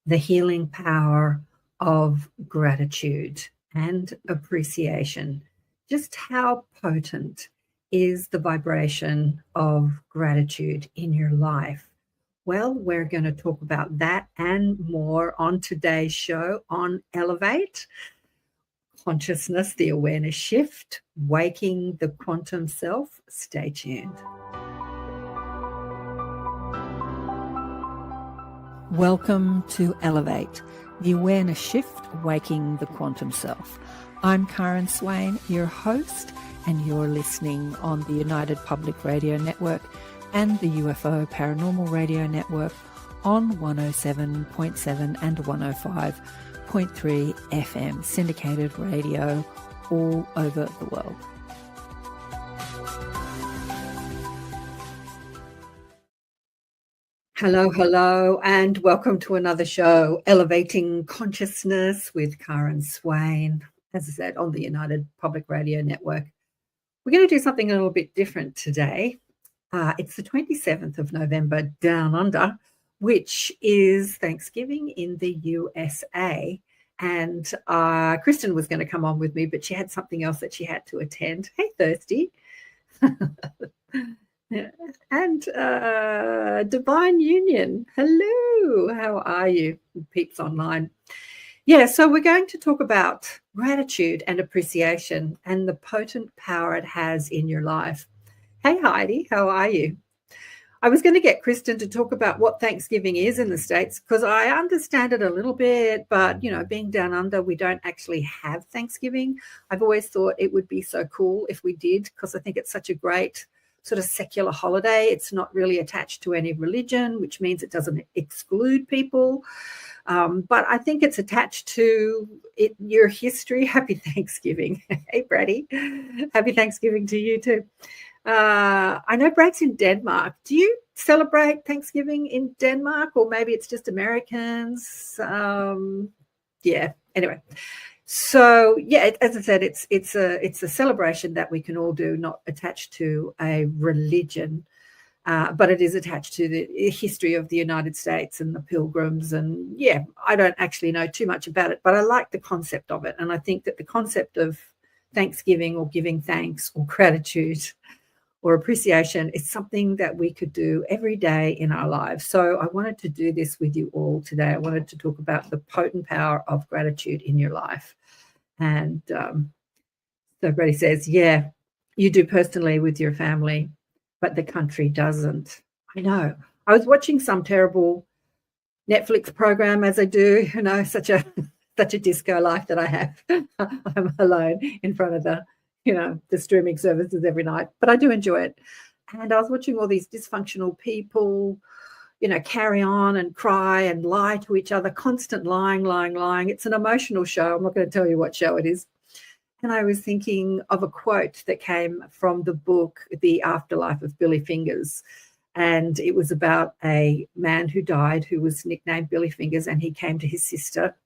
the healing power of gratitude and appreciation. Just how potent is the vibration of gratitude in your life? Well, we're going to talk about that and more on today's show on Elevate Consciousness, the Awareness Shift, Waking the Quantum Self. Stay tuned. Welcome to Elevate, the Awareness Shift, Waking the Quantum Self. I'm Karen Swain, your host, and you're listening on the United Public Radio Network and the UFO Paranormal Radio Network on 107.7 and 105.3 FM, syndicated radio all over the world. Hello, and welcome to another show, Elevating Consciousness with Karen Swain, as I said, on the United Public Radio Network. We're going to do something a little bit different today. It's the 27th of November, Down Under, which is Thanksgiving in the USA. And Kristen was going to come on with me, but she had something else that she had to attend. Hey, Thirsty. And Divine Union, hello, how are you, peeps online? Yeah, so we're going to talk about gratitude and appreciation and the potent power it has in your life. Hey, Heidi, how are you? I was going to get Kristen to talk about what Thanksgiving is in the States because I understand it a little bit, but, you know, being down under, we don't actually have Thanksgiving. I've always thought it would be so cool if we did because I think it's such a great sort of secular holiday. It's not really attached to any religion, which means it doesn't exclude people. But I think it's attached to your history. Happy Thanksgiving. Hey, Brady. Happy Thanksgiving to you too. I know Brad's in Denmark. Do you celebrate Thanksgiving in Denmark, or maybe it's just Americans? Yeah, anyway. So, yeah, as I said, it's a celebration that we can all do, not attached to a religion, but it is attached to the history of the United States and the Pilgrims. And, yeah, I don't actually know too much about it, but I like the concept of it. And I think that the concept of Thanksgiving or giving thanks or gratitude or appreciation is something that we could do every day in our lives. So I wanted to do this with you all today. I wanted to talk about the potent power of gratitude in your life. And so Brady says, yeah, you do personally with your family, but the country doesn't. I know. I was watching some terrible Netflix program, as I do, you know, such a disco life that I have. I'm alone in front of the streaming services every night, but I do enjoy it. And I was watching all these dysfunctional people, you know, carry on and cry and lie to each other, constant lying. It's an emotional show. I'm not going to tell you what show it is. And I was thinking of a quote that came from the book, The Afterlife of Billy Fingers. And it was about a man who died, who was nicknamed Billy Fingers, and he came to his sister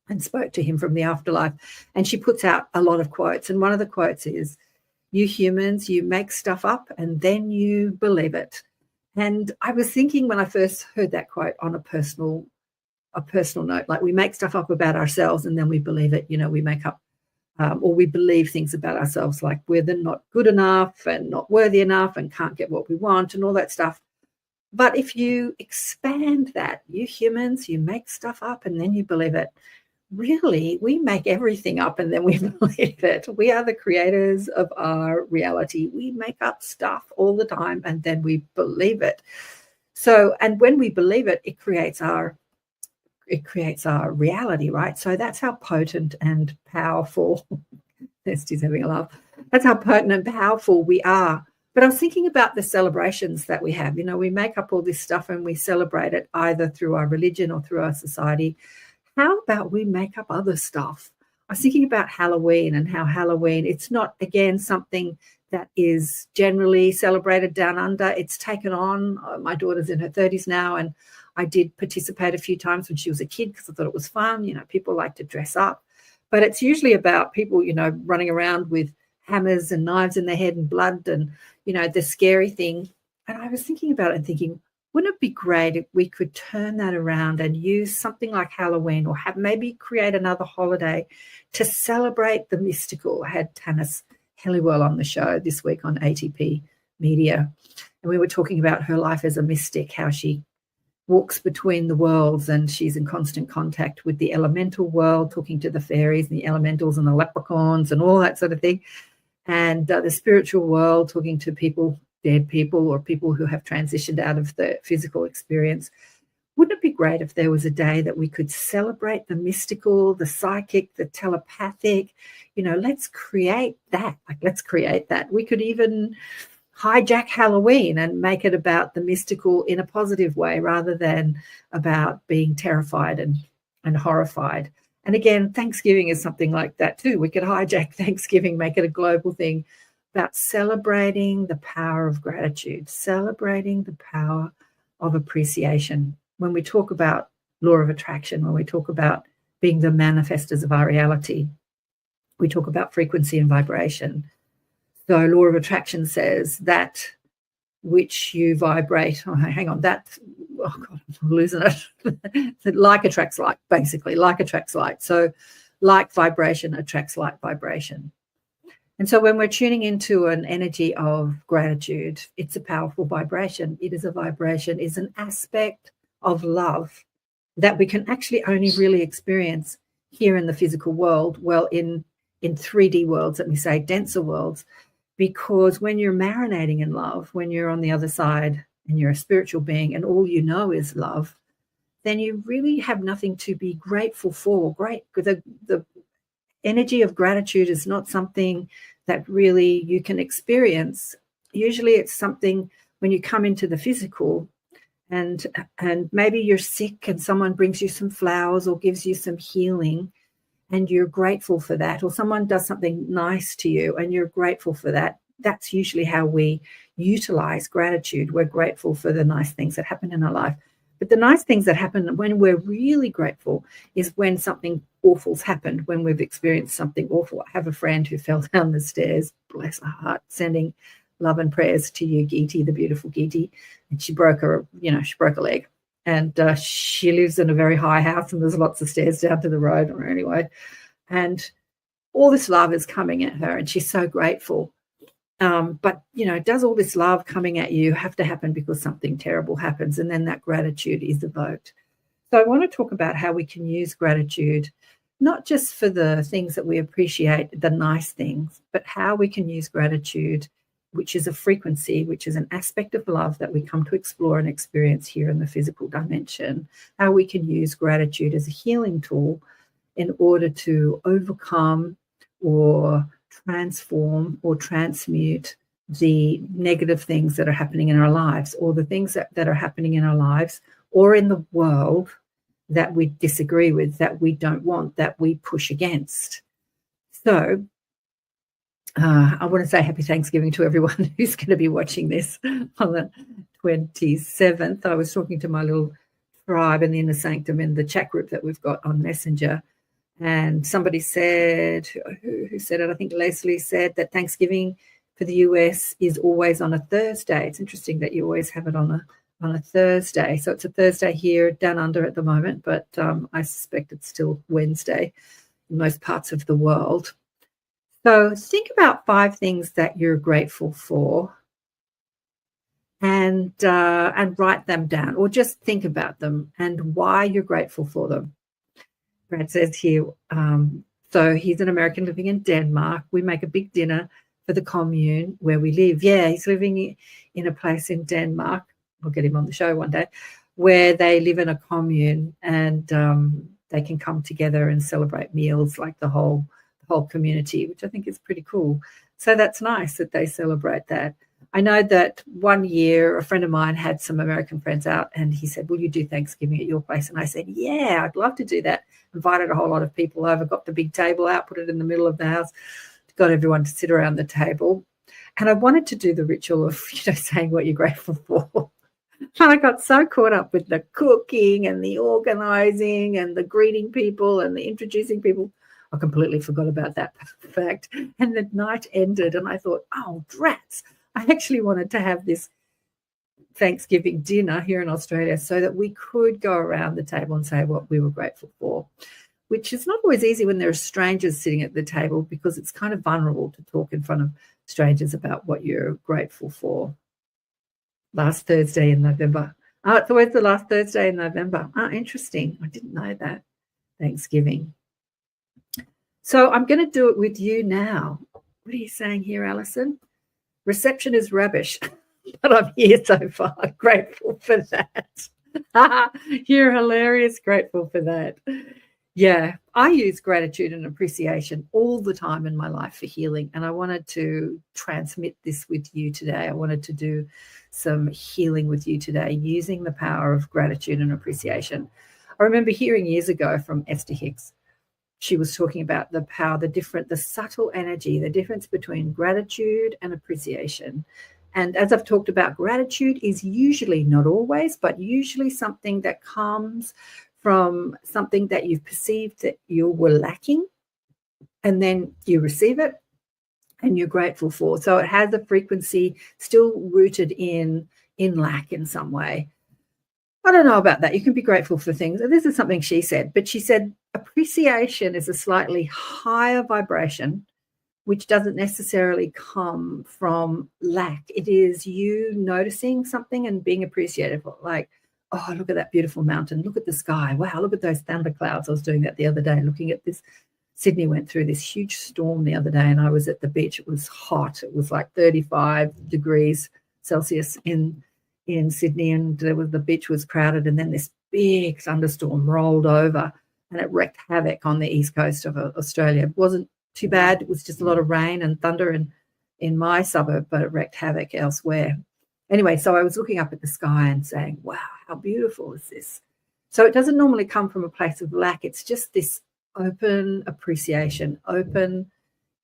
and spoke to him from the afterlife. And she puts out a lot of quotes. And one of the quotes is, you humans, you make stuff up and then you believe it. And I was thinking when I first heard that quote on a personal note, like we make stuff up about ourselves and then we believe it, you know, we make up or we believe things about ourselves like we're not good enough and not worthy enough and can't get what we want and all that stuff. But if you expand that, you humans, you make stuff up and then you believe it. Really, we make everything up and then we believe it. We are the creators of our reality. We make up stuff all the time and then we believe it. So, and when we believe it, it creates our reality, right? So that's how potent and powerful, Estee's having a laugh. That's how potent and powerful we are. But I was thinking about the celebrations that we have. You know, we make up all this stuff and we celebrate it either through our religion or through our society. How about we make up other stuff? I was thinking about Halloween and how Halloween, it's not, again, something that is generally celebrated down under. It's taken on. My daughter's in her 30s now, and I did participate a few times when she was a kid because I thought it was fun. You know, people like to dress up. But it's usually about people, you know, running around with hammers and knives in their head and blood and, you know, the scary thing. And I was thinking about it and thinking, Wouldn't it be great if we could turn that around and use something like Halloween, or maybe create another holiday to celebrate the mystical? I had Tanis Helliwell on the show this week on ATP Media, and we were talking about her life as a mystic, how she walks between the worlds and she's in constant contact with the elemental world, talking to the fairies and the elementals and the leprechauns and all that sort of thing, and the spiritual world, talking to people, dead people, or people who have transitioned out of the physical experience. Wouldn't it be great if there was a day that we could celebrate the mystical, the psychic, the telepathic? Let's create that. Let's create that. We could even hijack Halloween and make it about the mystical in a positive way, rather than about being terrified and horrified. And again, Thanksgiving is something like that too. We could hijack Thanksgiving, make it a global thing, about celebrating the power of gratitude, celebrating the power of appreciation. When we talk about law of attraction, when we talk about being the manifestors of our reality, we talk about frequency and vibration. So law of attraction says that which you vibrate, oh God, I'm losing it. Like attracts like, basically, like attracts like. So like vibration attracts like vibration. And so when we're tuning into an energy of gratitude, it's a powerful vibration. It is a vibration, is an aspect of love that we can actually only really experience here in the physical world, well, in 3D worlds, let me say, denser worlds, because when you're marinating in love, when you're on the other side and you're a spiritual being and all you know is love, then you really have nothing to be grateful for. The energy of gratitude is not something that really you can experience. Usually it's something when you come into the physical and maybe you're sick and someone brings you some flowers or gives you some healing and you're grateful for that, or someone does something nice to you and you're grateful for that. That's usually how we utilize gratitude. We're grateful for the nice things that happen in our life. But the nice things that happen when we're really grateful is when something awful's happened, when we've experienced something awful. I have a friend who fell down the stairs, bless her heart, sending love and prayers to you, Geeti, the beautiful Geeti. And she broke a leg. And she lives in a very high house and there's lots of stairs down to the road anyway. And all this love is coming at her and she's so grateful. But, does all this love coming at you have to happen because something terrible happens? And then that gratitude is evoked. So I want to talk about how we can use gratitude, not just for the things that we appreciate, the nice things, but how we can use gratitude, which is a frequency, which is an aspect of love that we come to explore and experience here in the physical dimension, how we can use gratitude as a healing tool in order to overcome or transform or transmute the negative things that are happening in our lives, or the things that are happening in our lives or in the world that we disagree with, that we don't want, that we push against. So I want to say happy Thanksgiving to everyone who's going to be watching this on the 27th. I was talking to my little tribe in the Inner Sanctum in the chat group that we've got on Messenger. And somebody said, who said it? I think Leslie said that Thanksgiving for the US is always on a Thursday. It's interesting that you always have it on a Thursday. So it's a Thursday here down under at the moment, but I suspect it's still Wednesday in most parts of the world. So think about 5 things that you're grateful for and write them down, or just think about them and why you're grateful for them. Brad says here, so he's an American living in Denmark. We make a big dinner for the commune where we live. Yeah, he's living in a place in Denmark. We'll get him on the show one day, where they live in a commune and they can come together and celebrate meals like the whole community, which I think is pretty cool. So that's nice that they celebrate that. I know that one year a friend of mine had some American friends out and he said, will you do Thanksgiving at your place? And I said, yeah, I'd love to do that. Invited a whole lot of people over, got the big table out, put it in the middle of the house, got everyone to sit around the table. And I wanted to do the ritual of, saying what you're grateful for. And I got so caught up with the cooking and the organizing and the greeting people and the introducing people. I completely forgot about that fact. And the night ended and I thought, oh, drats. I actually wanted to have this Thanksgiving dinner here in Australia so that we could go around the table and say what we were grateful for, which is not always easy when there are strangers sitting at the table, because it's kind of vulnerable to talk in front of strangers about what you're grateful for. Last Thursday in November. Oh, it's always the last Thursday in November. Oh, interesting. I didn't know that. Thanksgiving. So I'm going to do it with you now. What are you saying here, Alison? Reception is rubbish, but I'm here so far. Grateful for that. You're hilarious. Grateful for that. Yeah, I use gratitude and appreciation all the time in my life for healing, and I wanted to transmit this with you today. I wanted to do some healing with you today using the power of gratitude and appreciation. I remember hearing years ago from Esther Hicks. She was talking about the power, the subtle energy, the difference between gratitude and appreciation. And as I've talked about, gratitude is usually, not always, but usually something that comes from something that you've perceived that you were lacking, and then you receive it and you're grateful for. So it has a frequency still rooted in lack in some way. I don't know about that. You can be grateful for things. And this is something she said, but she said appreciation is a slightly higher vibration, which doesn't necessarily come from lack. It is you noticing something and being appreciative, like, oh, look at that beautiful mountain. Look at the sky. Wow, look at those thunderclouds. I was doing that the other day, looking at this. Sydney went through this huge storm the other day, and I was at the beach. It was hot. It was like 35 degrees Celsius in Sydney, and the beach was crowded, and then this big thunderstorm rolled over, and it wreaked havoc on the east coast of Australia. It wasn't too bad. It was just a lot of rain and thunder in my suburb, but it wreaked havoc elsewhere. Anyway, so I was looking up at the sky and saying, wow, how beautiful is this? So it doesn't normally come from a place of lack. It's just this open appreciation, open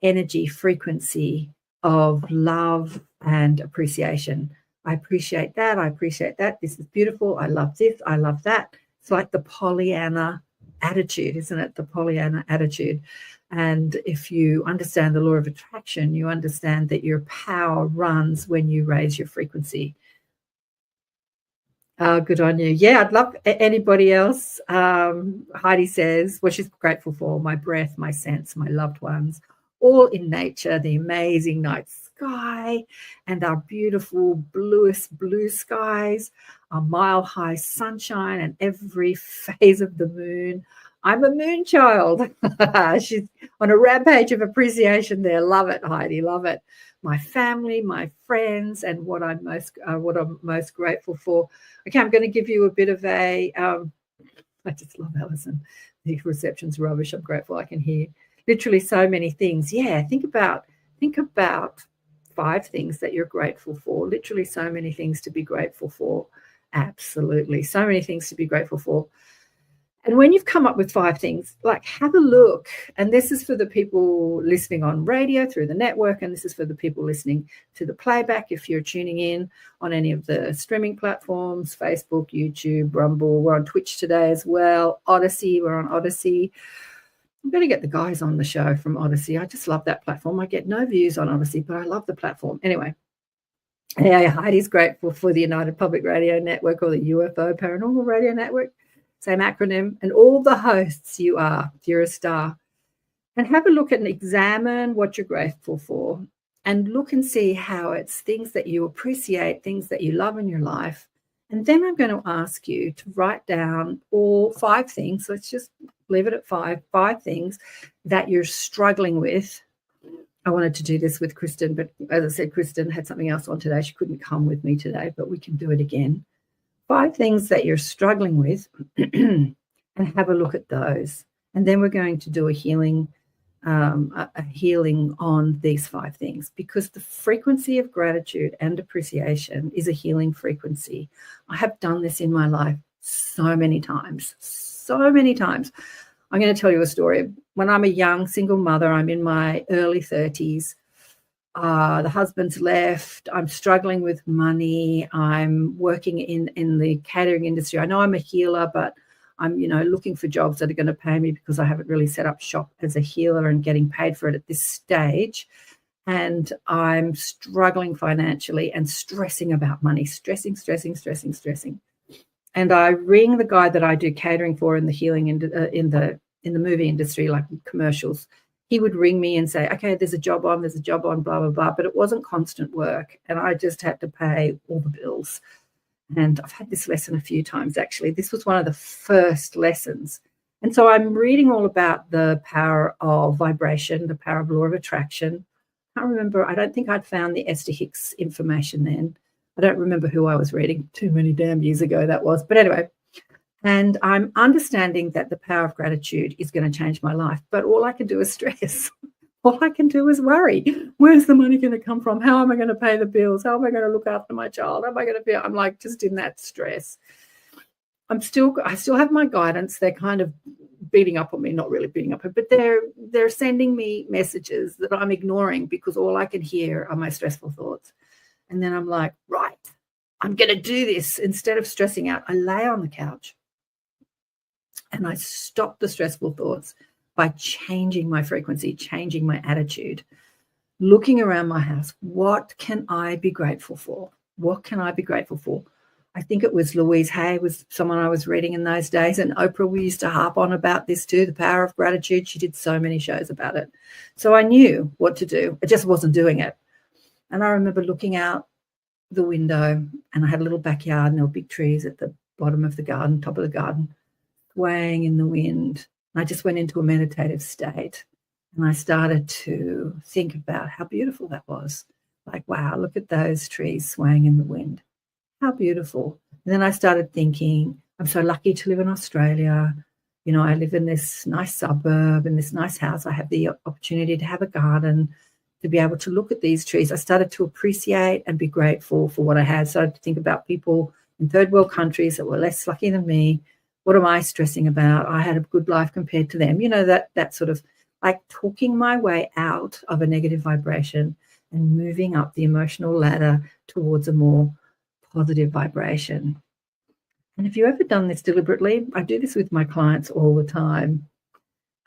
energy frequency of love and appreciation. I appreciate that. I appreciate that. This is beautiful. I love this. I love that. It's like the Pollyanna attitude, isn't it? The Pollyanna attitude. And if you understand the law of attraction, you understand that your power runs when you raise your frequency. Good on you. Yeah, I'd love anybody else. Heidi says, what she's grateful for: my breath, my sense, my loved ones, all in nature, the amazing night sky, and our beautiful bluest blue skies, our mile-high sunshine, and every phase of the moon. I'm a moon child. She's on a rampage of appreciation there. Love it, Heidi. Love it. My family, my friends, and what I'm most grateful for. Okay, I'm going to give you a bit of a. I just love Alison. The reception's rubbish. I'm grateful I can hear literally so many things. Yeah, think about 5 things that you're grateful for. Literally so many things to be grateful for. Absolutely, so many things to be grateful for. And when you've come up with 5 things, like, have a look. And this is for the people listening on radio through the network, and this is for the people listening to the playback if you're tuning in on any of the streaming platforms, Facebook, YouTube, Rumble. We're on Twitch today as well. Odyssey, we're on Odyssey. I'm going to get the guys on the show from Odyssey. I just love that platform. I get no views on Odyssey, but I love the platform. Anyway, yeah, Heidi's grateful for the United Public Radio Network, or the UFO Paranormal Radio Network. Same acronym, and all the hosts you are. You're a star. And have a look and examine what you're grateful for, and look and see how it's things that you appreciate, things that you love in your life. And then I'm going to ask you to write down all 5 things. Let's just leave it at 5 things that you're struggling with. I wanted to do this with Kristen, but as I said, Kristen had something else on today. She couldn't come with me today, but we can do it again. 5 things that you're struggling with, and have a look at those. And then we're going to do a healing on these 5 things, because the frequency of gratitude and appreciation is a healing frequency. I have done this in my life so many times. I'm going to tell you a story. When I'm a young single mother, I'm in my early 30s. The husband's left. I'm struggling with money. I'm working in the catering industry. I know I'm a healer, but I'm, looking for jobs that are going to pay me, because I haven't really set up shop as a healer and getting paid for it at this stage. and I'm struggling financially and stressing about money, stressing. And I ring the guy that I do catering for in the healing in the movie industry, like commercials. He would ring me and say, okay, there's a job on, blah, blah, blah. But it wasn't constant work. And I just had to pay all the bills. And I've had this lesson a few times, actually. This was one of the first lessons. And so I'm reading all about the power of vibration, the power of law of attraction. I can't remember. I don't think I'd found the Esther Hicks information then. I don't remember who I was reading. Too many damn years ago that was. But anyway, and I'm understanding that the power of gratitude is going to change my life. But all I can do is stress. All I can do is worry. Where's the money going to come from? How am I going to pay the bills? How am I going to look after my child? How am I going to feel? I'm like just in that stress. I still have my guidance. They're kind of beating up on me, not really beating up, but they're sending me messages that I'm ignoring because all I can hear are my stressful thoughts. And then I'm like, right, I'm going to do this. Instead of stressing out, I lay on the couch and I stop the stressful thoughts by changing my frequency, changing my attitude, looking around my house. What can I be grateful for? What can I be grateful for? I think it was Louise Hay, was someone I was reading in those days, and Oprah, we used to harp on about this too, the power of gratitude. She did so many shows about it. So I knew what to do. I just wasn't doing it. And I remember looking out the window, and I had a little backyard, and there were big trees at the bottom of the garden, top of the garden, swaying in the wind. And I just went into a meditative state, and I started to think about how beautiful that was. Like, wow, look at those trees swaying in the wind. How beautiful. And then I started thinking, I'm so lucky to live in Australia. You know, I live in this nice suburb, in this nice house. I have the opportunity to have a garden, to be able to look at these trees. I started to appreciate and be grateful for what I had. So I started to think about people in third world countries that were less lucky than me. What am I stressing about? I had a good life compared to them. You know, that sort of like talking my way out of a negative vibration and moving up the emotional ladder towards a more positive vibration. And if you've ever done this deliberately, I do this with my clients all the time,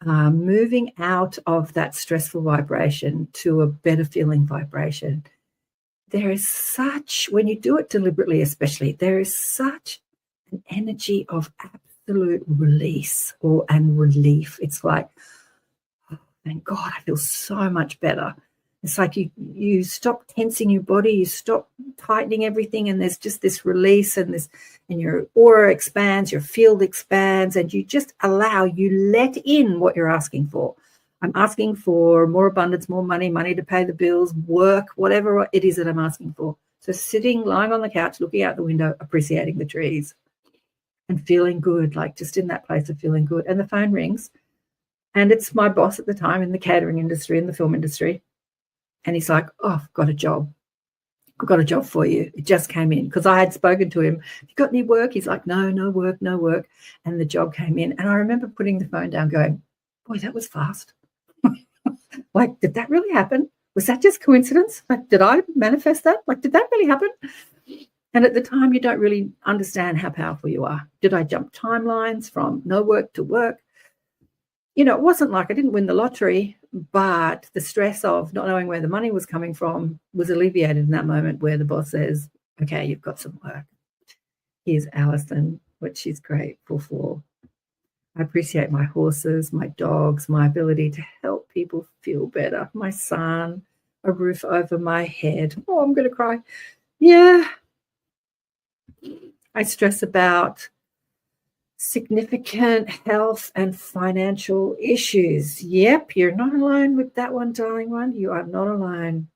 moving out of that stressful vibration to a better feeling vibration. There is such, when you do it deliberately especially, there is such an energy of absolute release and relief. It's like, oh, thank God, I feel so much better. It's like you stop tensing your body, you stop tightening everything, and there's just this release and your aura expands, your field expands, and you just you let in what you're asking for. I'm asking for more abundance, more money to pay the bills, work, whatever it is that I'm asking for. So lying on the couch, looking out the window, appreciating the trees and feeling good, like just in that place of feeling good. And the phone rings, and it's my boss at the time in the catering industry, in the film industry. And he's like, oh, I've got a job. I've got a job for you. It just came in, because I had spoken to him. Have you got any work? He's like, no work. And the job came in. And I remember putting the phone down going, boy, that was fast. Like, did that really happen? Was that just coincidence? Like, did I manifest that? Like, did that really happen? And at the time, you don't really understand how powerful you are. Did I jump timelines from no work to work? You know, it wasn't like I didn't win the lottery, but the stress of not knowing where the money was coming from was alleviated in that moment where the boss says, okay, you've got some work. Here's Alison, what she's grateful for. I appreciate my horses, my dogs, my ability to help people feel better, my son, a roof over my head. Oh, I'm going to cry. Yeah. I stress about significant health and financial issues. Yep, you're not alone with that one, darling one. You are not alone.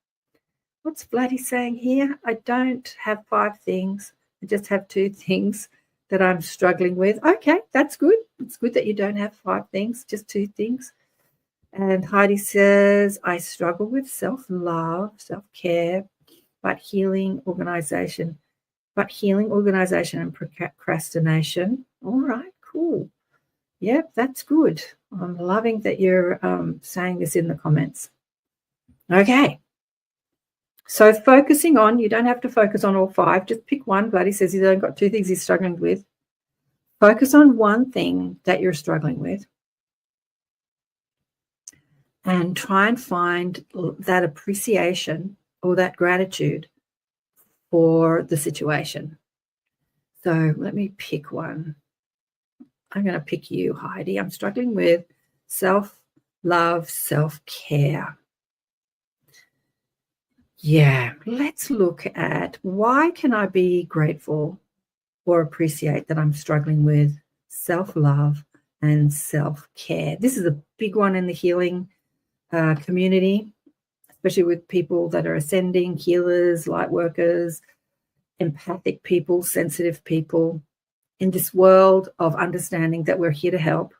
What's Vladdy saying here? I don't have 5 things. I just have 2 things that I'm struggling with. Okay, that's good. It's good that you don't have 5 things, just 2 things. And Heidi says, I struggle with self-love, self-care, but healing organization and procrastination. All right, cool. Yep, that's good. I'm loving that you're saying this in the comments. Okay. So focusing on, you don't have to focus on all 5. Just pick one. Buddy says he's only got 2 things he's struggling with. Focus on one thing that you're struggling with. and try and find that appreciation or that gratitude for the situation. So let me pick one. I'm going to pick you, Heidi. I'm struggling with self-love, self-care. Yeah, let's look at why can I be grateful or appreciate that I'm struggling with self-love and self-care. This is a big one in the healing community, especially with people that are ascending, healers, light workers, empathic people, sensitive people. In this world of understanding that we're here to help,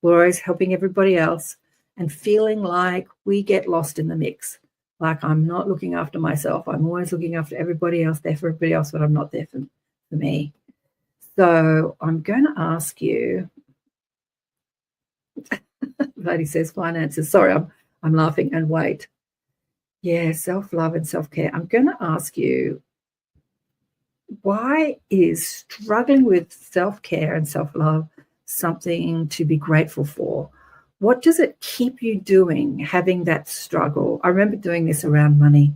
we're always helping everybody else, and feeling like we get lost in the mix. Like I'm not looking after myself. I'm always looking after everybody else, there for everybody else, but I'm not there for me. So I'm going to ask you, Lady says finances. Sorry, I'm laughing and wait. Yeah, self-love and self-care. I'm going to ask you, why is struggling with self-care and self-love something to be grateful for? What does it keep you doing, having that struggle? I remember doing this around money.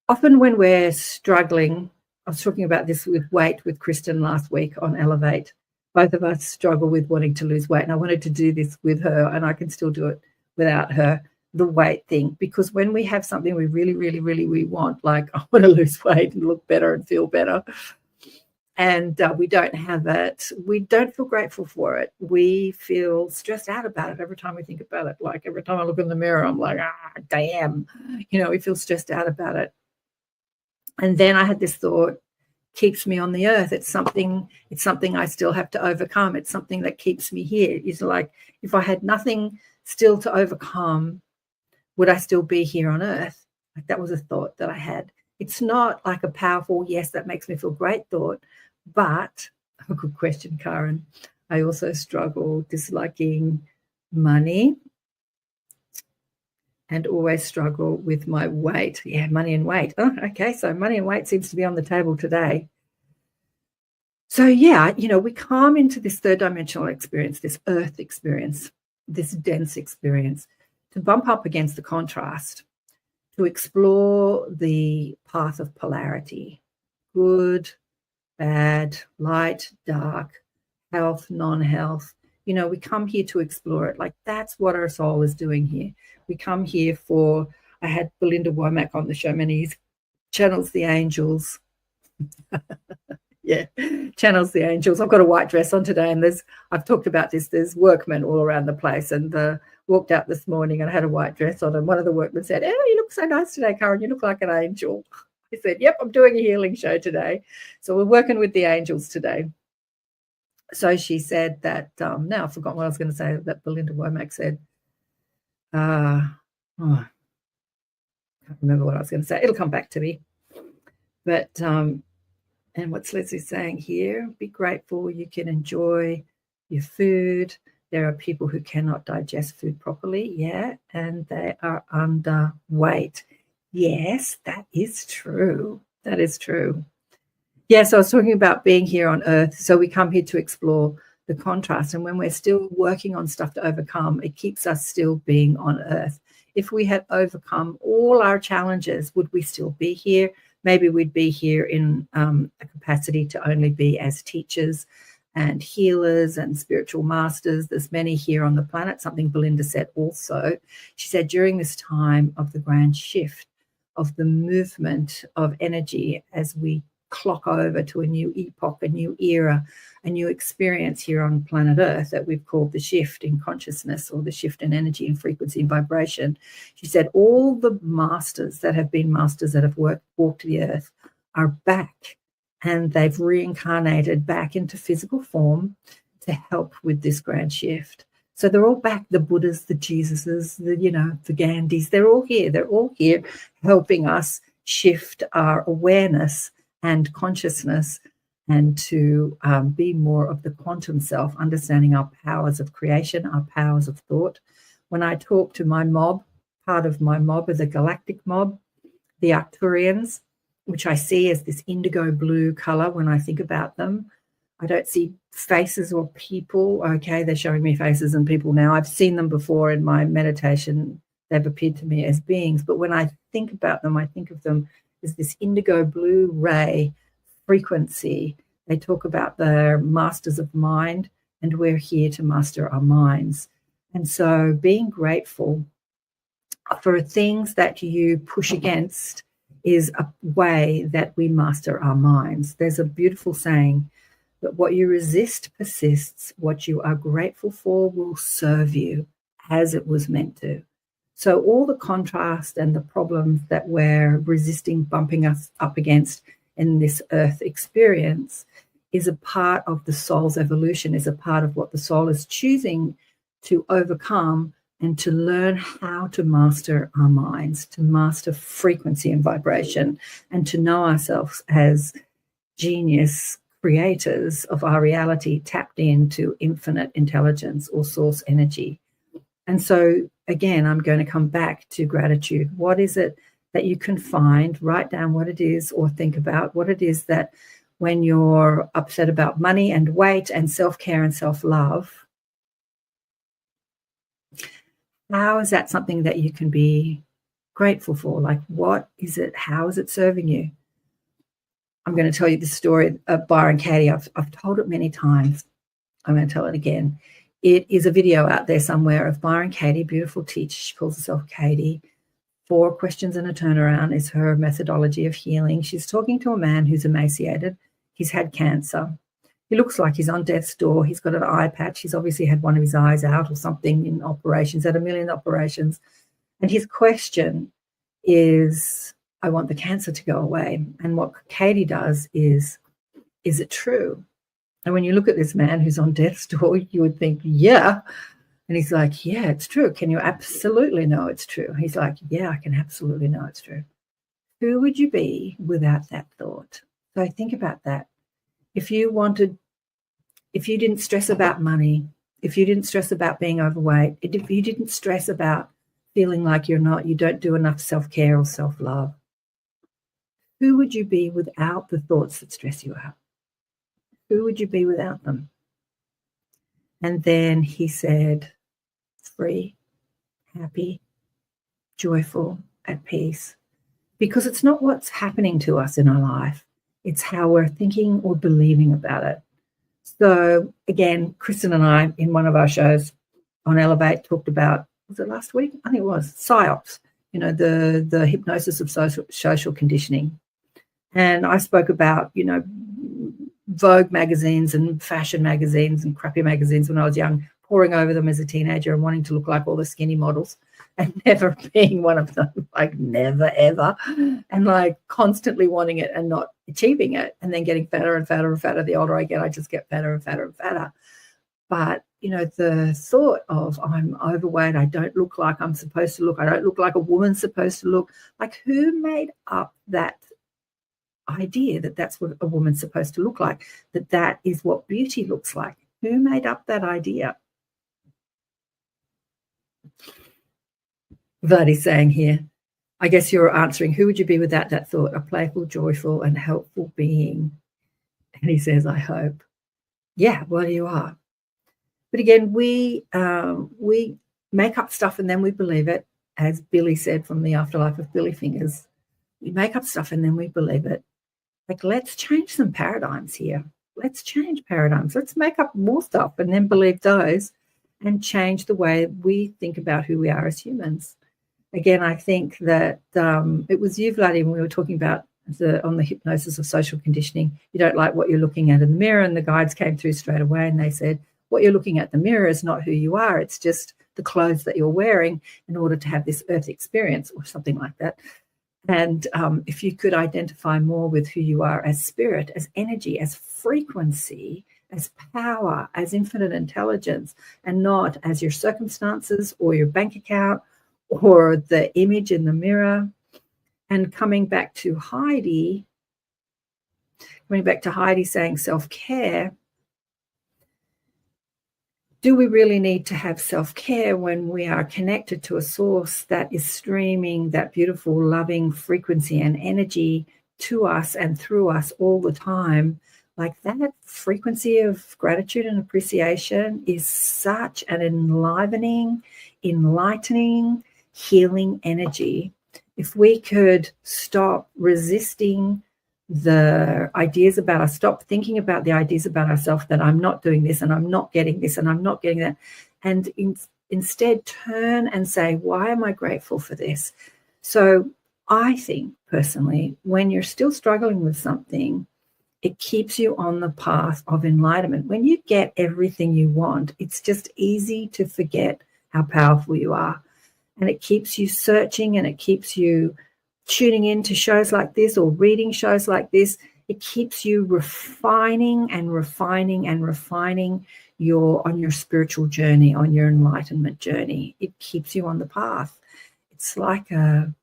Often when we're struggling, I was talking about this with weight with Kristen last week on Elevate. Both of us struggle with wanting to lose weight, and I wanted to do this with her, and I can still do it without her, the weight thing, because when we have something we really, really, really we want, like I want to lose weight and look better and feel better, and we don't have it, we don't feel grateful for it. We feel stressed out about it every time we think about it. Like every time I look in the mirror, I'm like, damn, we feel stressed out about it. And then I had this thought, keeps me on the earth. It's something I still have to overcome. It's something that keeps me here. It's like, if I had nothing still to overcome, would I still be here on earth? Like that was a thought that I had. It's not like a powerful, yes, that makes me feel great thought, but a good question, Karen. I also struggle disliking money and always struggle with my weight. Yeah, money and weight. Oh, okay, so money and weight seems to be on the table today. So yeah, we come into this third dimensional experience, this earth experience, this dense experience, to bump up against the contrast, to explore the path of polarity, good, bad, light, dark, health, non-health. We come here to explore it. Like that's what our soul is doing here. We come here for, I had Belinda Womack on the show, many channels the angels. Yeah, channels the angels. I've got a white dress on today, and I've talked about this, there's workmen all around the place, and walked out this morning and I had a white dress on, and one of the workmen said, "Oh, you look so nice today, Karen, you look like an angel." I said, "Yep, I'm doing a healing show today." So we're working with the angels today. So she said that, now I've forgotten what I was going to say, that Belinda Womack said, I can't remember what I was going to say. It'll come back to me. But, and what's Leslie saying here? Be grateful you can enjoy your food. There are people who cannot digest food properly, yeah, and they are underweight. Yes, that is true. That is true. Yeah, so I was talking about being here on earth. So we come here to explore the contrast. And when we're still working on stuff to overcome, it keeps us still being on earth. If we had overcome all our challenges, would we still be here? Maybe we'd be here in a capacity to only be as teachers and healers and spiritual masters. There's many here on the planet, something Belinda said also. She said during this time of the grand shift, of the movement of energy as we clock over to a new epoch, a new era, a new experience here on planet Earth that we've called the shift in consciousness, or the shift in energy and frequency and vibration. She said all the masters that have been masters that have walked the earth are back, and they've reincarnated back into physical form to help with this grand shift. So they're all back, the Buddhas, the Jesuses, the Gandhis, they're all here. They're all here helping us shift our awareness and consciousness, and to be more of the quantum self, understanding our powers of creation, our powers of thought. When I talk to my mob, part of my mob is the galactic mob, the Arcturians, which I see as this indigo blue color when I think about them. I don't see faces or people. Okay, they're showing me faces and people now. I've seen them before in my meditation. They've appeared to me as beings. But when I think about them, I think of them as this indigo blue ray frequency. They talk about the masters of mind, and we're here to master our minds. And so being grateful for things that you push against is a way that we master our minds. There's a beautiful saying that what you resist persists, what you are grateful for will serve you as it was meant to. So all the contrast and the problems that we're resisting bumping us up against in this earth experience is a part of the soul's evolution, is a part of what the soul is choosing to overcome and to learn how to master our minds, to master frequency and vibration, and to know ourselves as genius creators of our reality tapped into infinite intelligence or source energy. And so, again, I'm going to come back to gratitude. What is it that you can find? Write down what it is or think about what it is that when you're upset about money and weight and self-care and self-love, how is that something that you can be grateful for? Like, what is it? How is it serving you? I'm going to tell you the story of Byron Katie. I've told it many times. I'm going to tell it again. It is a video out there somewhere of Byron Katie, beautiful teacher. She calls herself Katie. 4 questions and a turnaround is her methodology of healing. She's talking to a man who's emaciated. He's had cancer. He looks like he's on death's door. He's got an eye patch. He's obviously had one of his eyes out or something in operations, had 1 million operations. And his question is, I want the cancer to go away. And what Katie does is it true? And when you look at this man who's on death's door, you would think, yeah. And he's like, yeah, it's true. Can you absolutely know it's true? He's like, yeah, I can absolutely know it's true. Who would you be without that thought? So think about that. If you didn't stress about money, if you didn't stress about being overweight, if you didn't stress about feeling like you don't do enough self-care or self-love, who would you be without the thoughts that stress you out? Who would you be without them? And then he said, free, happy, joyful, at peace. Because it's not what's happening to us in our life. It's how we're thinking or believing about it. So again, Kristen and I, in one of our shows on Elevate, talked about, was it last week? I think it was, PSYOPs, the hypnosis of social conditioning. And I spoke about, Vogue magazines and fashion magazines and crappy magazines when I was young, poring over them as a teenager and wanting to look like all the skinny models and never being one of them, like never, ever, and like constantly wanting it and not achieving it, and then getting fatter and fatter and fatter. The older I get, I just get fatter and fatter and fatter. But, the thought of I'm overweight, I don't look like I'm supposed to look, I don't look like a woman's supposed to look, like who made up that idea that that's what a woman's supposed to look like, that is what beauty looks like? Who made up that idea? Vladi's saying here, I guess you're answering, who would you be without that thought? A playful, joyful, and helpful being. And he says, I hope. Yeah, well, you are. But again, we make up stuff and then we believe it. As Billy said from the Afterlife of Billy Fingers, we make up stuff and then we believe it. Like, let's change some paradigms here. Let's change paradigms. Let's make up more stuff and then believe those and change the way we think about who we are as humans. Again, I think that it was you, Vladi, when we were talking about on the hypnosis of social conditioning. You don't like what you're looking at in the mirror, and the guides came through straight away and they said, what you're looking at in the mirror is not who you are. It's just the clothes that you're wearing in order to have this earth experience or something like that. And if you could identify more with who you are as spirit, as energy, as frequency, as power, as infinite intelligence, and not as your circumstances or your bank account or the image in the mirror. And coming back to Heidi saying self-care, do we really need to have self-care when we are connected to a source that is streaming that beautiful, loving frequency and energy to us and through us all the time, Like that frequency of gratitude and appreciation is such an enlivening, enlightening, healing energy. If we could stop resisting the ideas about us, stop thinking about the ideas about ourselves that I'm not doing this and I'm not getting this and I'm not getting that, and instead turn and say, why am I grateful for this? So I think personally, when you're still struggling with something, it keeps you on the path of enlightenment. When you get everything you want, it's just easy to forget how powerful you are. And it keeps you searching, and it keeps you tuning into shows like this or reading shows like this. It keeps you refining and refining and refining on your spiritual journey, on your enlightenment journey. It keeps you on the path. It's like a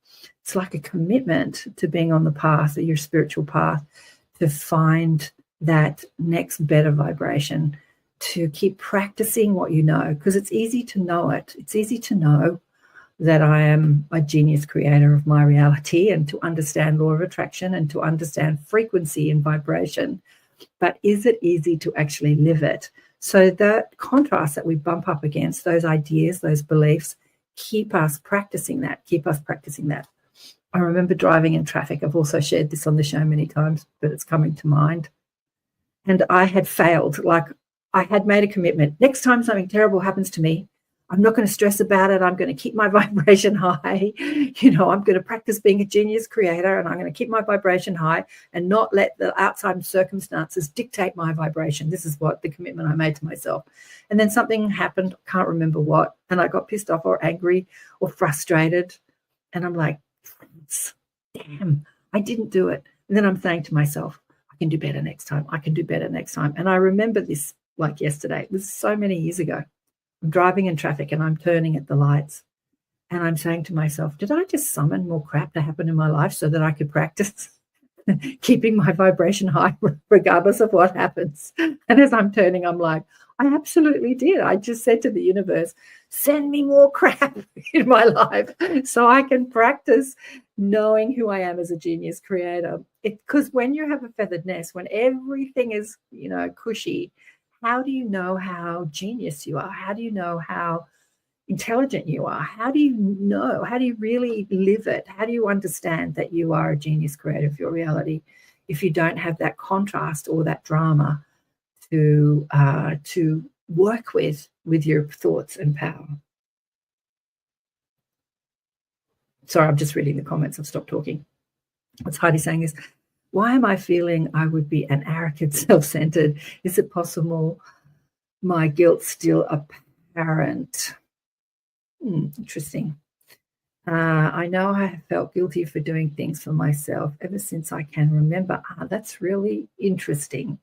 commitment to being on the path, your spiritual path, to find that next better vibration, to keep practicing what you know, because it's easy to know it. It's easy to know that I am a genius creator of my reality, and to understand law of attraction and to understand frequency and vibration. But is it easy to actually live it? So that contrast that we bump up against, those ideas, those beliefs, keep us practicing that, I remember driving in traffic. I've also shared this on the show many times, but it's coming to mind. And I had failed. Like, I had made a commitment. Next time something terrible happens to me, I'm not going to stress about it. I'm going to keep my vibration high. I'm going to practice being a genius creator, and I'm going to keep my vibration high and not let the outside circumstances dictate my vibration. This is what the commitment I made to myself. And then something happened, can't remember what, and I got pissed off or angry or frustrated. And I'm like, damn, I didn't do it. And then I'm saying to myself, I can do better next time. I can do better next time. And I remember this like yesterday. It was so many years ago. I'm driving in traffic and I'm turning at the lights. And I'm saying to myself, did I just summon more crap to happen in my life so that I could practice keeping my vibration high regardless of what happens? And as I'm turning, I'm like, I absolutely did. I just said to the universe, send me more crap in my life so I can practice knowing who I am as a genius creator. Because when you have a feathered nest, when everything is, cushy, how do you know how genius you are? How do you know how intelligent you are? How do you know? How do you really live it? How do you understand that you are a genius creator of your reality if you don't have that contrast or that drama to work with your thoughts and power? Sorry, I'm just reading the comments. I've stopped talking. What's Heidi saying is, why am I feeling I would be an arrogant, self-centered? Is it possible my guilt's still apparent? Interesting. I know I have felt guilty for doing things for myself ever since I can remember. That's really interesting.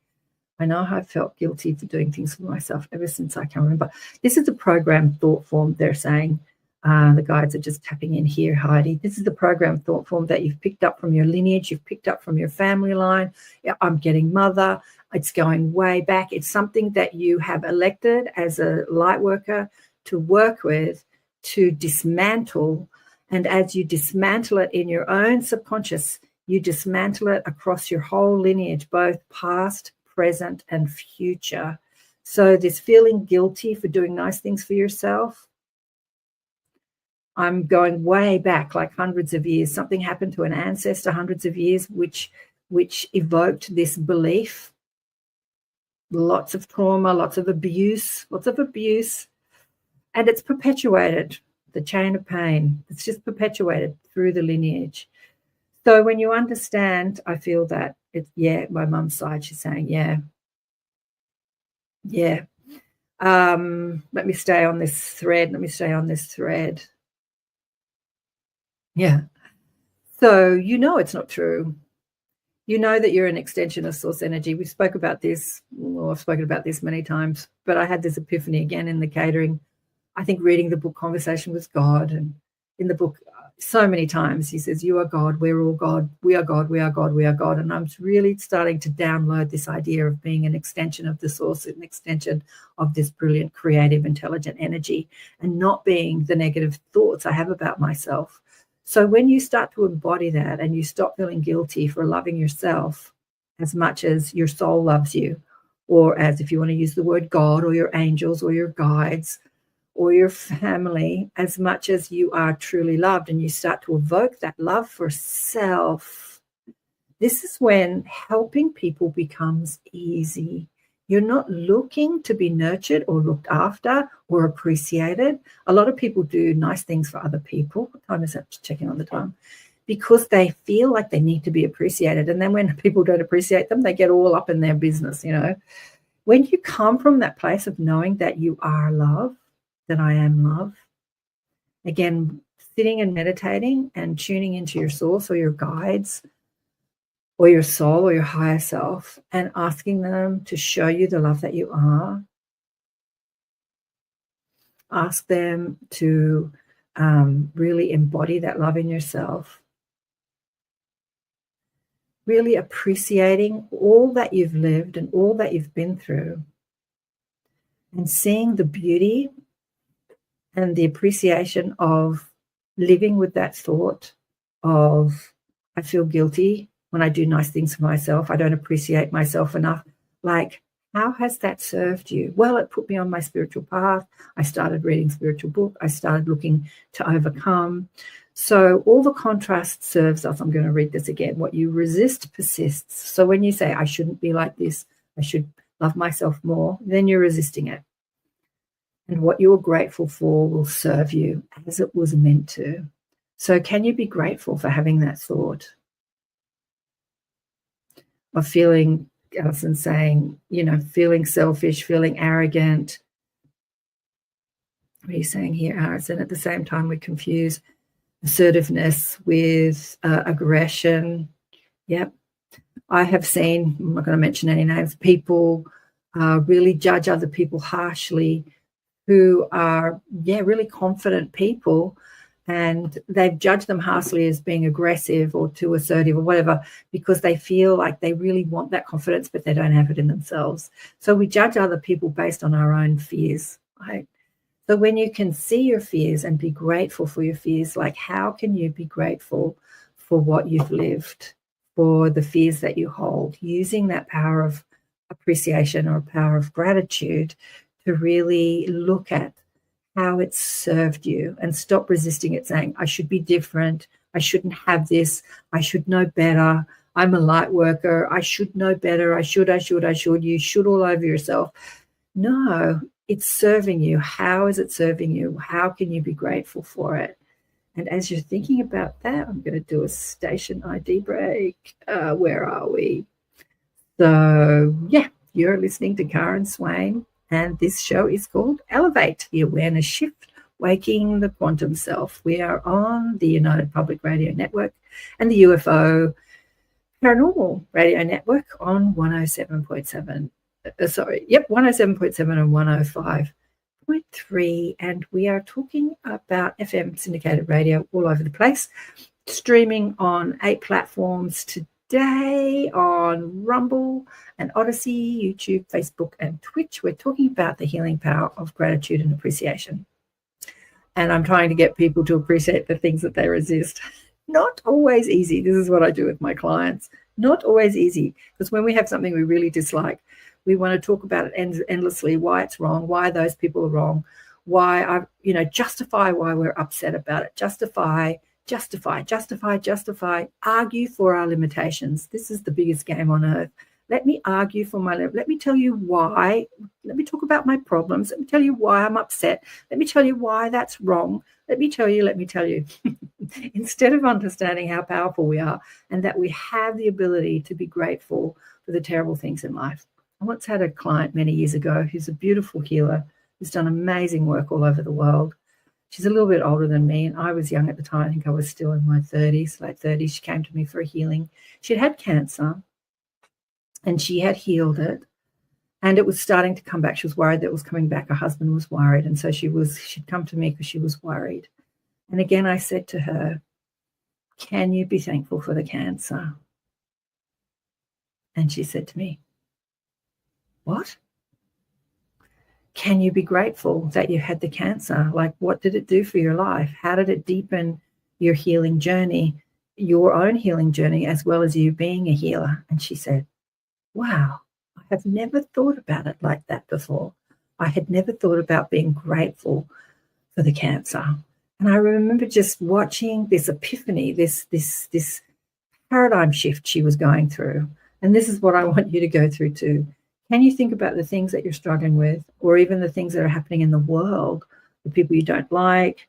I know I've felt guilty for doing things for myself ever since I can remember. This is a program thought form, they're saying. The guides are just tapping in here, Heidi. This is the program thought form that you've picked up from your lineage, you've picked up from your family line. Yeah, I'm getting mother. It's going way back. It's something that you have elected as a light worker to work with, to dismantle. And as you dismantle it in your own subconscious, you dismantle it across your whole lineage, both past, present, and future. So this feeling guilty for doing nice things for yourself, I'm going way back, like hundreds of years. Something happened to an ancestor hundreds of years, which evoked this belief. Lots of trauma, lots of abuse, and it's perpetuated. The chain of pain, it's just perpetuated through the lineage. So when you understand, I feel that my mum's side, she's saying, yeah. Let me stay on this thread. Yeah. So it's not true. You know that you're an extension of source energy. We spoke about this, I've spoken about this many times, but I had this epiphany again in the catering. I think reading the book Conversation with God, and in the book so many times he says, you are God, we're all God, we are God, we are God, we are God. And I'm really starting to download this idea of being an extension of the source, an extension of this brilliant, creative, intelligent energy, and not being the negative thoughts I have about myself. So when you start to embody that and you stop feeling guilty for loving yourself, as much as your soul loves you, or as, if you want to use the word, God or your angels or your guides or your family, as much as you are truly loved, and you start to evoke that love for self. This is when helping people becomes easy. You're not looking to be nurtured or looked after or appreciated. A lot of people do nice things for other people. What time is that? Checking on the time. Because they feel like they need to be appreciated. And then when people don't appreciate them, they get all up in their business, When you come from that place of knowing that you are love, that I am love, again, sitting and meditating and tuning into your source or your guides or your soul or your higher self, and asking them to show you the love that you are. Ask them to really embody that love in yourself. Really appreciating all that you've lived and all that you've been through, and seeing the beauty and the appreciation of living with that thought of, I feel guilty when I do nice things for myself. I don't appreciate myself enough. Like, how has that served you? Well, it put me on my spiritual path. I started reading spiritual book. I started looking to overcome. So all the contrast serves us. I'm going to read this again. What you resist persists. So when you say, I shouldn't be like this, I should love myself more, then you're resisting it. And what you're grateful for will serve you as it was meant to. So can you be grateful for having that thought of feeling, Alison saying, feeling selfish, feeling arrogant? What are you saying here, Alison? At the same time, we confuse assertiveness with aggression. Yep. I have seen, I'm not going to mention any names, people really judge other people harshly who are, really confident people, and they've judged them harshly as being aggressive or too assertive or whatever, because they feel like they really want that confidence, but they don't have it in themselves. So we judge other people based on our own fears, right? So when you can see your fears and be grateful for your fears, like, how can you be grateful for what you've lived, for the fears that you hold, using that power of appreciation or power of gratitude to really look at how it's served you and stop resisting it, saying, I should be different, I shouldn't have this, I should know better, I'm a light worker, I should know better, I should, you should all over yourself. No, it's serving you. How is it serving you? How can you be grateful for it? And as you're thinking about that, I'm going to do a station ID break. Where are we? So, you're listening to Karen Swain, and this show is called Elevate, the Awareness Shift, Waking the Quantum Self. We are on the United Public Radio Network and the UFO Paranormal Radio Network on 107.7. 107.7 and 105.3. And we are talking about FM syndicated radio all over the place, streaming on 8 platforms today on Rumble and Odyssey, YouTube, Facebook, and Twitch. We're talking about the healing power of gratitude and appreciation. And I'm trying to get people to appreciate the things that they resist. Not always easy. This is what I do with my clients. Not always easy, because when we have something we really dislike, we want to talk about it endlessly, why it's wrong, why those people are wrong, why justify why we're upset about it, justify, argue for our limitations. This is the biggest game on earth. Let me argue for let me tell you why. Let me talk about my problems. Let me tell you why I'm upset. Let me tell you why that's wrong. Let me tell you. Instead of understanding how powerful we are and that we have the ability to be grateful for the terrible things in life. I once had a client many years ago who's a beautiful healer who's done amazing work all over the world. She's a little bit older than me, and I was young at the time. I think I was still in my 30s, late 30s. She came to me for a healing. She'd had cancer, and she had healed it, and it was starting to come back. She was worried that it was coming back. Her husband was worried, and so she'd come to me because she was worried. And again, I said to her, can you be thankful for the cancer? And she said to me, what? Can you be grateful that you had the cancer? Like, what did it do for your life? How did it deepen your healing journey, your own healing journey, as well as you being a healer? And she said, wow, I have never thought about it like that before. I had never thought about being grateful for the cancer. And I remember just watching this epiphany, this paradigm shift she was going through. And this is what I want you to go through too. Can you think about the things that you're struggling with, or even the things that are happening in the world, the people you don't like,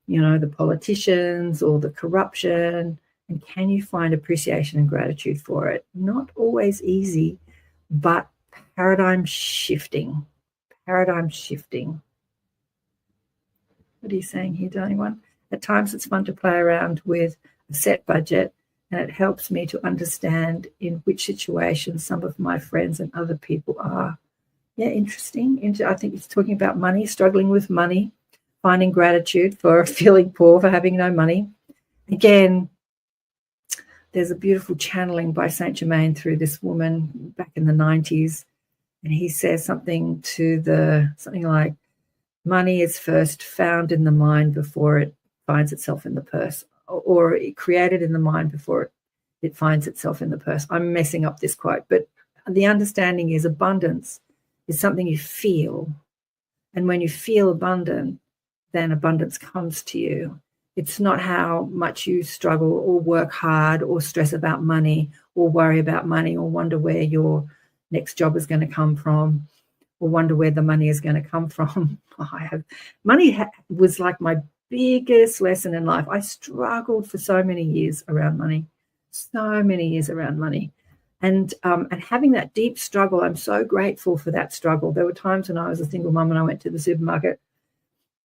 the politicians or the corruption, and can you find appreciation and gratitude for it? Not always easy, but paradigm shifting. Paradigm shifting. What are you saying here, darling one? At times it's fun to play around with a set budget, and it helps me to understand in which situations some of my friends and other people are. Yeah, interesting. I think it's talking about money, struggling with money, finding gratitude for feeling poor, for having no money. Again, there's a beautiful channeling by Saint Germain through this woman back in the 90s. And he says something like, money is first found in the mind before it finds itself in the purse, or created in the mind before it finds itself in the purse. I'm messing up this quote, but the understanding is abundance is something you feel. And when you feel abundant, then abundance comes to you. It's not how much you struggle or work hard or stress about money or worry about money or wonder where your next job is going to come from or wonder where the money is going to come from. Money was like my biggest lesson in life. I struggled for so many years around money. And having that deep struggle, I'm so grateful for that struggle. There were times when I was a single mum and I went to the supermarket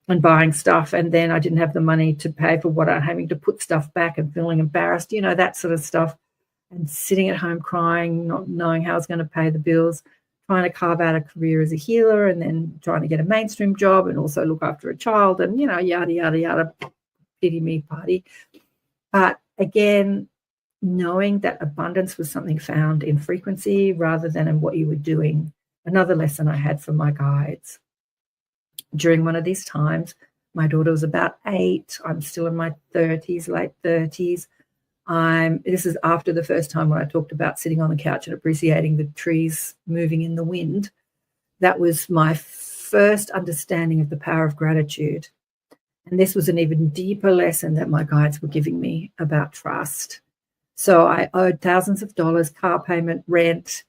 and buying stuff, and then I didn't have the money to pay for what I'm having to put stuff back and feeling embarrassed, that sort of stuff, and sitting at home crying, not knowing how I was going to pay the bills, trying to carve out a career as a healer and then trying to get a mainstream job and also look after a child and, yada, yada, yada, pity me party. But again, knowing that abundance was something found in frequency rather than in what you were doing. Another lesson I had from my guides. During one of these times, my daughter was about 8. I'm still in my 30s, late 30s. This is after the first time when I talked about sitting on the couch and appreciating the trees moving in the wind. That was my first understanding of the power of gratitude. And this was an even deeper lesson that my guides were giving me about trust. So I owed thousands of dollars, car payment, rent,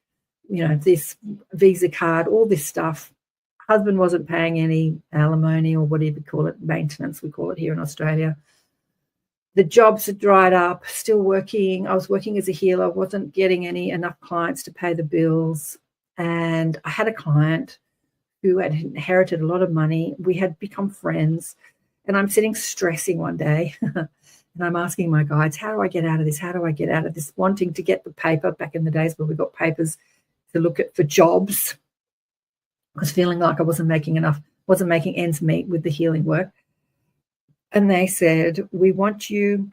this Visa card, all this stuff. Husband wasn't paying any alimony or whatever you call it, maintenance, we call it here in Australia. The jobs had dried up, still working. I was working as a healer, wasn't getting enough clients to pay the bills. And I had a client who had inherited a lot of money. We had become friends. And I'm sitting stressing one day. And I'm asking my guides, how do I get out of this? How do I get out of this? Wanting to get the paper back in the days where we got papers to look at for jobs. I was feeling like I wasn't making ends meet with the healing work. And they said, we want you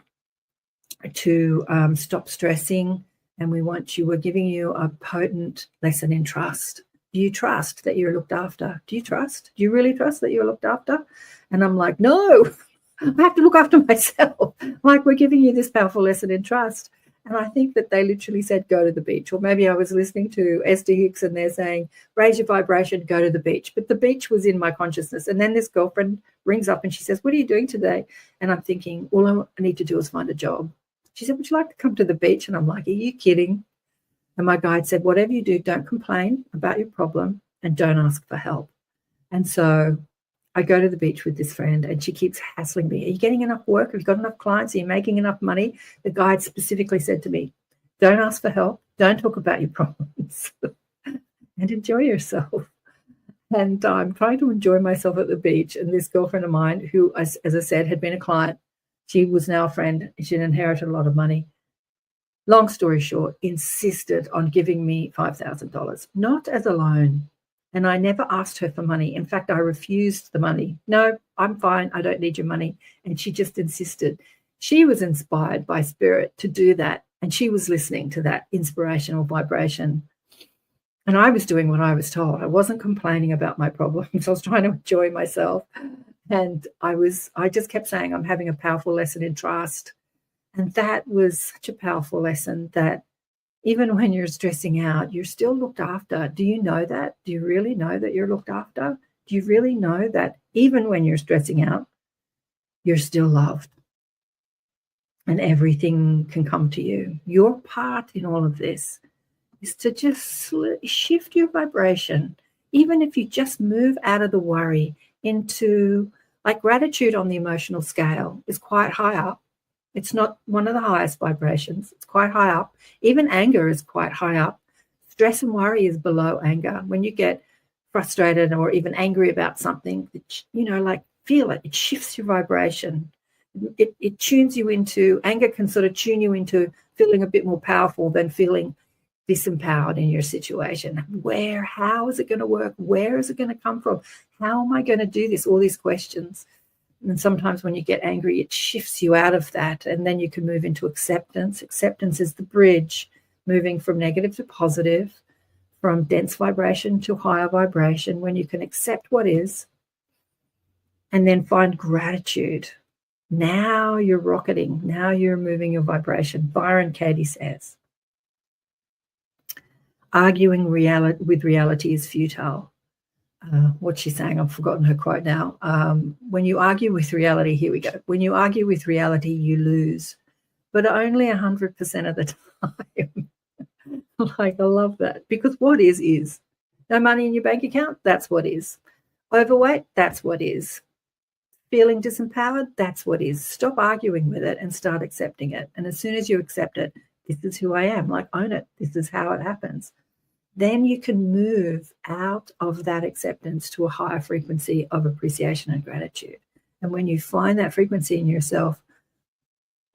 to stop stressing, and we're giving you a potent lesson in trust. Do you trust that you're looked after? Do you trust? Do you really trust that you're looked after? And I'm like, no, I have to look after myself. Like, we're giving you this powerful lesson in trust. And I think that they literally said, go to the beach. Or maybe I was listening to Esther Hicks and they're saying, raise your vibration, go to the beach. But the beach was in my consciousness. And then this girlfriend rings up and she says, what are you doing today? And I'm thinking, all I need to do is find a job. She said, would you like to come to the beach? And I'm like, are you kidding? And my guide said, whatever you do, don't complain about your problem and don't ask for help. And so I go to the beach with this friend and she keeps hassling me. Are you getting enough work? Have you got enough clients? Are you making enough money? The guide specifically said to me, don't ask for help. Don't talk about your problems and enjoy yourself. And I'm trying to enjoy myself at the beach. And this girlfriend of mine, who, as I said, had been a client, she was now a friend. She'd inherited a lot of money. Long story short, insisted on giving me $5,000, not as a loan. And I never asked her for money. In fact, I refused the money. No, I'm fine. I don't need your money. And she just insisted. She was inspired by spirit to do that. And she was listening to that inspirational vibration. And I was doing what I was told. I wasn't complaining about my problems. I was trying to enjoy myself. And I just kept saying, I'm having a powerful lesson in trust. And that was such a powerful lesson that Even when you're stressing out, you're still looked after. Do you know that? Do you really know that you're looked after? Do you really know that even when you're stressing out, you're still loved and everything can come to you? Your part in all of this is to just shift your vibration, even if you just move out of the worry into, like, gratitude on the emotional scale is quite high up. It's not one of the highest vibrations. It's quite high up. Even anger is quite high up. Stress and worry is below anger. When you get frustrated or even angry about something, like, feel it. It shifts your vibration. It tunes you into, anger can sort of tune you into feeling a bit more powerful than feeling disempowered in your situation. How is it going to work? Where is it going to come from? How am I going to do this? All these questions. And sometimes when you get angry, it shifts you out of that, and then you can move into acceptance. Acceptance is the bridge, moving from negative to positive, from dense vibration to higher vibration, when you can accept what is and then find gratitude. Now you're rocketing. Now you're moving your vibration. Byron Katie says, arguing with reality is futile. What's she saying? I've forgotten her quote now. When you argue with reality, here we go. When you argue with reality, you lose, but only 100% of the time. Like, I love that, because what is. No money in your bank account, that's what is. Overweight, that's what is. Feeling disempowered, that's what is. Stop arguing with it and start accepting it. And as soon as you accept it, this is who I am. Like, own it. This is how it happens. Then you can move out of that acceptance to a higher frequency of appreciation and gratitude. And when you find that frequency in yourself,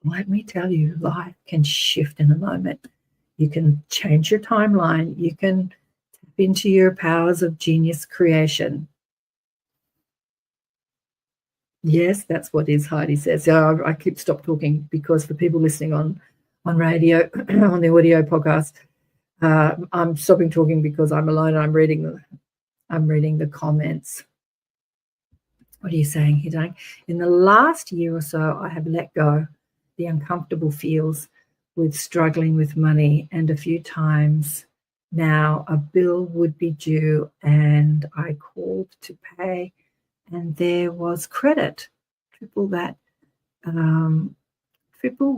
let me tell you, life can shift in a moment. You can change your timeline. You can tap into your powers of genius creation. Yes, that's what is, Heidi says. So I keep stop talking because for people listening on radio, on the audio podcast, I'm stopping talking because I'm alone and I'm reading the comments. What are you saying, Hidang? In the last year or so, I have let go the uncomfortable feels with struggling with money, and a few times now a bill would be due and I called to pay and there was credit, triple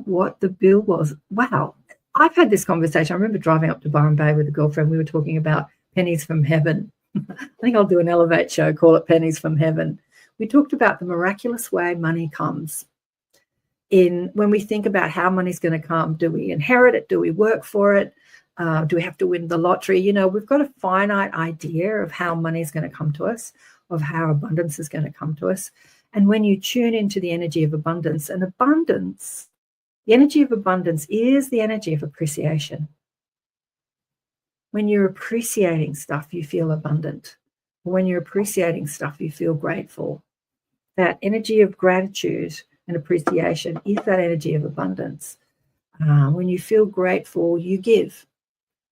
what the bill was. Wow. I've had this conversation. I remember driving up to Byron Bay with a girlfriend. We were talking about pennies from heaven. I think I'll do an Elevate show, call it Pennies from Heaven. We talked about the miraculous way money comes. When we think about how money's going to come, do we inherit it? Do we work for it? Do we have to win the lottery? We've got a finite idea of how money's going to come to us, of how abundance is going to come to us. And when you tune into the energy of abundance, and abundance, the energy of abundance is the energy of appreciation. When you're appreciating stuff, you feel abundant. When you're appreciating stuff, you feel grateful. That energy of gratitude and appreciation is that energy of abundance. When you feel grateful, you give.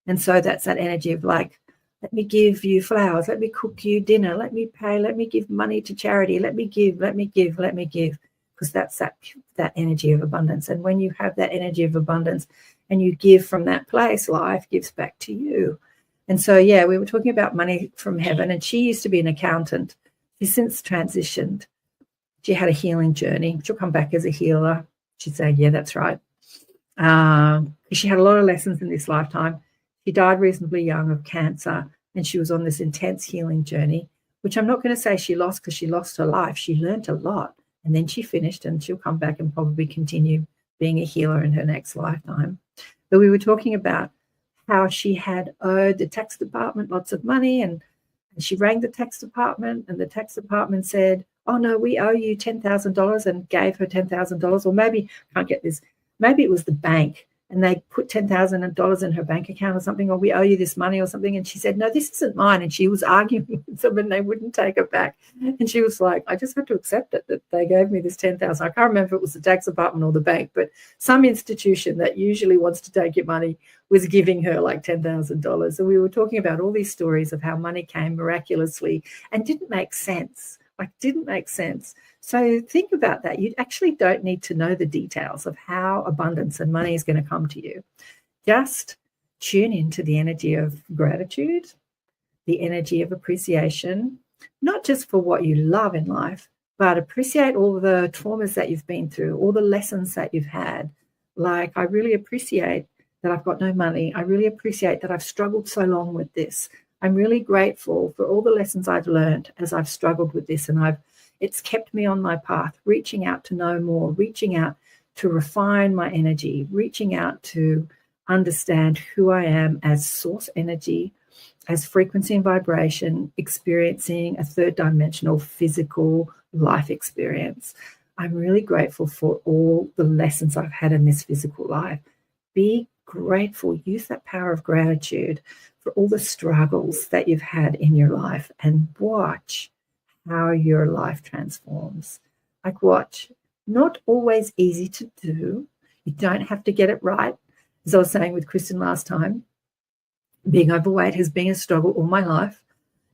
And so that's that energy of, like, let me give you flowers, let me cook you dinner, let me pay, let me give money to charity, let me give, because that's that energy of abundance. And when you have that energy of abundance and you give from that place, life gives back to you. And so, yeah, we were talking about money from heaven, and she used to be an accountant. She's since transitioned. She had a healing journey. She'll come back as a healer. She'd say, yeah, that's right. She had a lot of lessons in this lifetime. She died reasonably young of cancer, and she was on this intense healing journey, which I'm not going to say she lost, because she lost her life. She learned a lot, and then she finished, and she'll come back and probably continue being a healer in her next lifetime. But we were talking about how she had owed the tax department lots of money, and she rang the tax department, and the tax department said, oh, no, we owe you $10,000, and gave her $10,000. Or maybe, I can't get this, maybe it was the bank, and they put $10,000 in her bank account or something, or we owe you this money or something. And she said, no, this isn't mine. And she was arguing with them, and they wouldn't take it back. And she was like, I just had to accept it, that they gave me this $10,000. I can't remember if it was the tax department or the bank, but some institution that usually wants to take your money was giving her like $10,000. So we were talking about all these stories of how money came miraculously and didn't make sense. So think about that. You actually don't need to know the details of how abundance and money is going to come to you. Just tune into the energy of gratitude, the energy of appreciation, not just for what you love in life, but appreciate all the traumas that you've been through, all the lessons that you've had. Like, I really appreciate that I've got no money. I really appreciate that I've struggled so long with this. I'm really grateful for all the lessons I've learned as I've struggled with this, and it's kept me on my path, reaching out to know more, reaching out to refine my energy, reaching out to understand who I am as source energy, as frequency and vibration, experiencing a third dimensional physical life experience. I'm really grateful for all the lessons I've had in this physical life. Be grateful, use that power of gratitude for all the struggles that you've had in your life, and watch how your life transforms. Like, watch. Not always easy to do. You don't have to get it right. As I was saying with Kristen last time, being overweight has been a struggle all my life.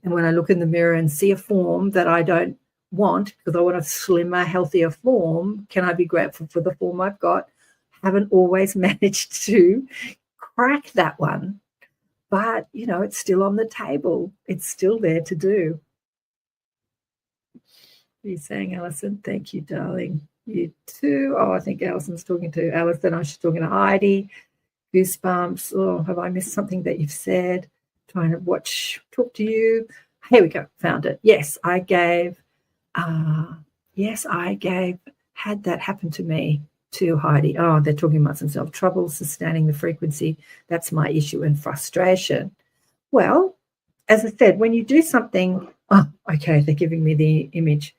And when I look in the mirror and see a form that I don't want, because I want a slimmer, healthier form, can I be grateful for the form I've got? Haven't always managed to crack that one. But, you know, it's still on the table. It's still there to do. You're saying, Alison, thank you, darling. You too. Oh, I think Alison's talking to Alison. She's talking to Heidi. Goosebumps. Oh, have I missed something that you've said? Trying to talk to you. Here we go. Found it. Yes, I had that happen to me, to Heidi. Oh, they're talking about themselves. Trouble sustaining the frequency. That's my issue and frustration. Well, as I said, when you do something, oh, okay, they're giving me the image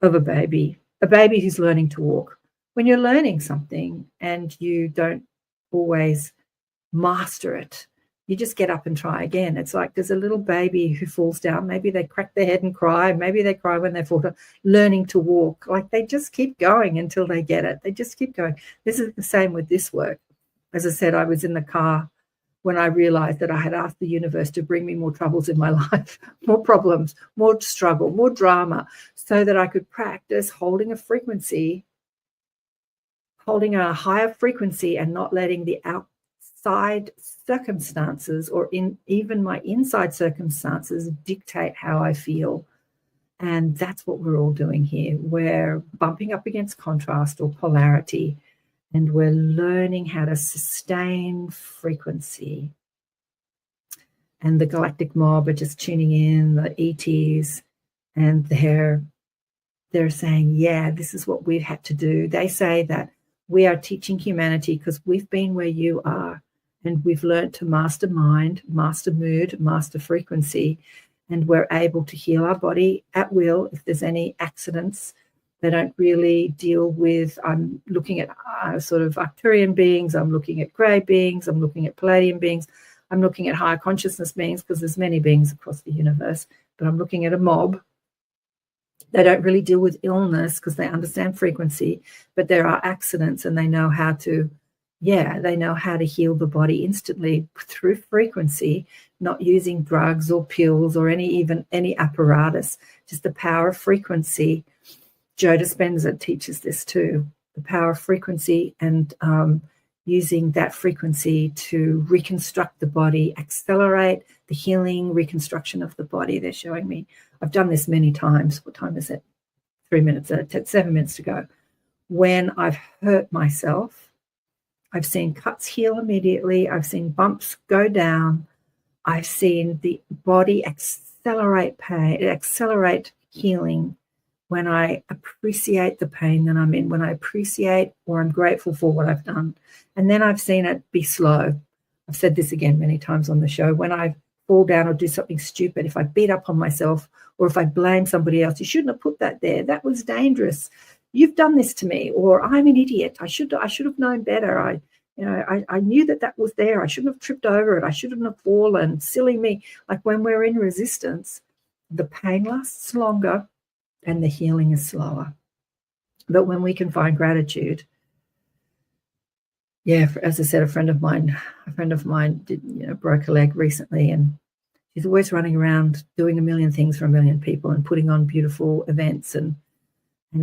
of a baby who's learning to walk. When you're learning something and you don't always master it, you just get up and try again. It's like there's a little baby who falls down. Maybe they crack their head and cry. Maybe they cry when they fall down. Learning to walk. Like, they just keep going until they get it. They just keep going. This is the same with this work. As I said, I was in the car when I realized that I had asked the universe to bring me more troubles in my life, more problems, more struggle, more drama, so that I could practice holding a frequency, holding a higher frequency, and not letting the outside circumstances or even my inside circumstances dictate how I feel. And that's what we're all doing here. We're bumping up against contrast or polarity, and we're learning how to sustain frequency. And the galactic mob are just tuning in, the ETs, and they're saying, yeah, this is what we've had to do. They say that we are teaching humanity because we've been where you are, and we've learned to master mind, master mood, master frequency, and we're able to heal our body at will. If there's any accidents, they don't really deal with, I'm looking at sort of Arcturian beings, I'm looking at grey beings, I'm looking at Palladian beings, I'm looking at higher consciousness beings, because there's many beings across the universe, but I'm looking at a mob. They don't really deal with illness because they understand frequency, but there are accidents, and they know how to, they know how to heal the body instantly through frequency, not using drugs or pills or any apparatus, just the power of frequency. Joe Dispenza teaches this too, the power of frequency, and using that frequency to reconstruct the body, accelerate the healing, reconstruction of the body. They're showing me. I've done this many times. What time is it? 3 minutes, 7 minutes to go. When I've hurt myself, I've seen cuts heal immediately. I've seen bumps go down. I've seen the body accelerate pain, accelerate healing when I appreciate the pain that I'm in, when I appreciate or I'm grateful for what I've done. And then I've seen it be slow. I've said this again many times on the show. When I fall down or do something stupid, if I beat up on myself or if I blame somebody else, you shouldn't have put that there. That was dangerous. You've done this to me, or I'm an idiot. I should have known better. I knew that was there. I shouldn't have tripped over it. I shouldn't have fallen. Silly me. Like, when we're in resistance, the pain lasts longer and the healing is slower. But when we can find gratitude, as I said, a friend of mine broke a leg recently, and she's always running around doing a million things for a million people and putting on beautiful events, and